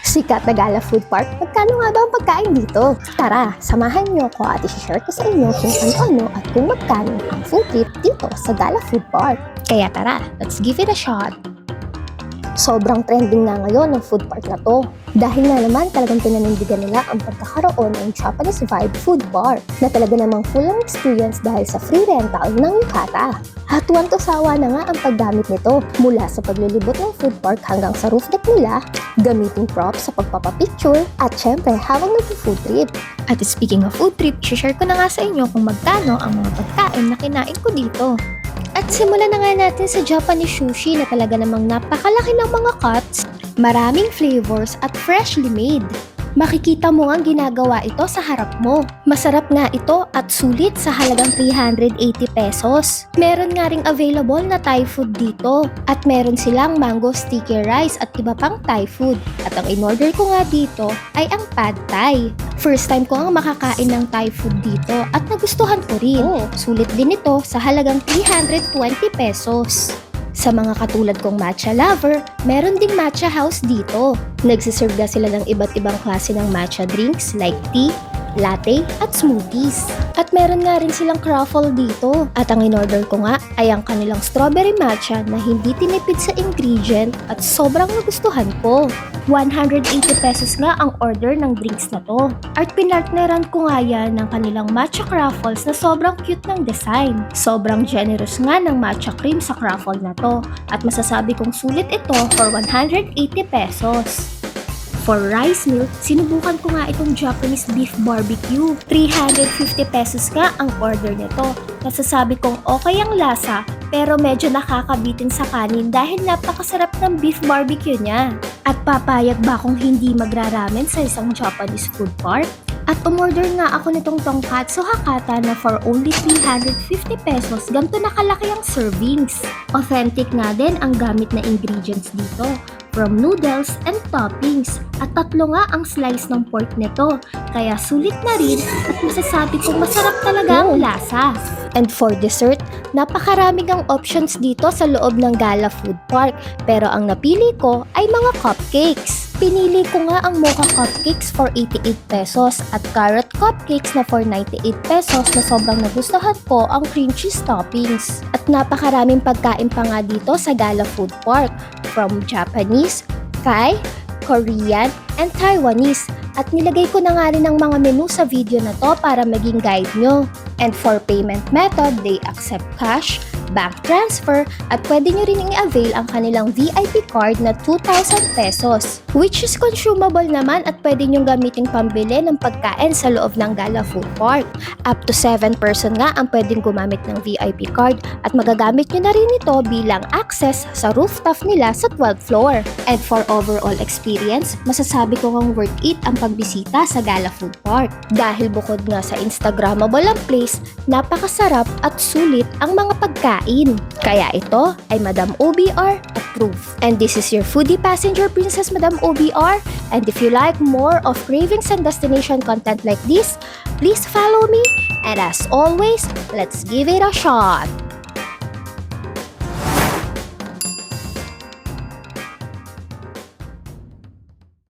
Sikat na Gala Food Park, magkano nga ba ang pagkain dito? Tara, samahan niyo ko at i-share ko sa inyo kung ano at kung magkano ang food trip dito sa Gala Food Park. Kaya tara, let's give it a shot! Sobrang trending na ngayon ang food park na to. Dahil nga naman talagang pinanindigan nila ang pagkakaroon ng Japanese vibe food bar na talaga namang full ng experience dahil sa free rental ng yukata. At tuwang sawa na nga ang paggamit nito mula sa paglilibot ng food park hanggang sa roof deck nila, gamiting props sa pagpapapicture at syempre habang nag-food trip. At speaking of food trip, share ko na nga sa inyo kung magkano ang mga pagkain na kinain ko dito. At simulan na nga natin sa Japanese sushi na talaga namang napakalaki ng mga cuts, maraming flavors at freshly made. Makikita mo ang ginagawa ito sa harap mo. Masarap nga ito at sulit sa halagang 380 pesos. Meron nga ring available na Thai food dito. At meron silang mango sticky rice at iba pang Thai food. At ang in-order ko nga dito ay ang pad Thai. First time ko ang makakain ng Thai food dito at nagustuhan ko rin. Sulit din ito sa halagang 320 pesos. Sa mga katulad kong matcha lover, meron ding matcha house dito. Nagsiserve na sila ng iba't ibang klase ng matcha drinks like tea, latte, at smoothies. At meron nga rin silang croffle dito. At ang in-order ko nga ay ang kanilang strawberry matcha na hindi tinipid sa ingredient at sobrang nagustuhan ko. 180 pesos nga ang order ng drinks na to. At pinartneran ko nga yan ng kanilang matcha croffles na sobrang cute ng design. Sobrang generous nga ng matcha cream sa croffle na to. At masasabi kong sulit ito for 180 pesos. For rice meal, sinubukan ko nga itong Japanese beef barbecue. 350 pesos nga ang order nito. Masasabi kong okay ang lasa, pero medyo nakakabitin sa kanin dahil napakasarap ng beef barbecue niya. At papayag ba kung hindi magraramen sa isang Japanese food park? At umorder nga ako nitong tonkatsu Hakata na for only 350 pesos, ganito nakalaki ang servings. Authentic nga din ang gamit na ingredients dito, from noodles and toppings. At tatlo nga ang slice ng pork nito, kaya sulit na rin at masasabi kong masarap talaga ang lasa. And for dessert, napakaraming ang options dito sa loob ng Gala Food Park, pero ang napili ko ay mga cupcakes. Pinili ko nga ang mocha cupcakes for 88 pesos at carrot cupcakes na for 98 pesos na sobrang nagustuhan ko ang cream cheese toppings. At napakaraming pagkain pa nga dito sa Gala Food Park, from Japanese, Thai, Korean, and Taiwanese. At nilagay ko na nga rin ang mga menu sa video na to para maging guide nyo. And for payment method, they accept cash, bank transfer, at pwede nyo rin i-avail ang kanilang VIP card na 2,000 pesos, which is consumable naman at pwede nyo gamitin pambili ng pagkain sa loob ng Gala Food Park. Up to 7 person nga ang pwedeng gumamit ng VIP card at magagamit nyo na rin ito bilang access sa rooftop nila sa 12th floor. And for overall experience, masasabi ko ngang worth it ang pagbisita sa Gala Food Park. Dahil bukod nga sa Instagrammable ang place, napakasarap at sulit ang mga pagkain. Kaya ito ay Madam OBR approved. And this is your foodie passenger princess, Madam OBR. And if you like more of cravings and destination content like this, please follow me. And as always, let's give it a shot.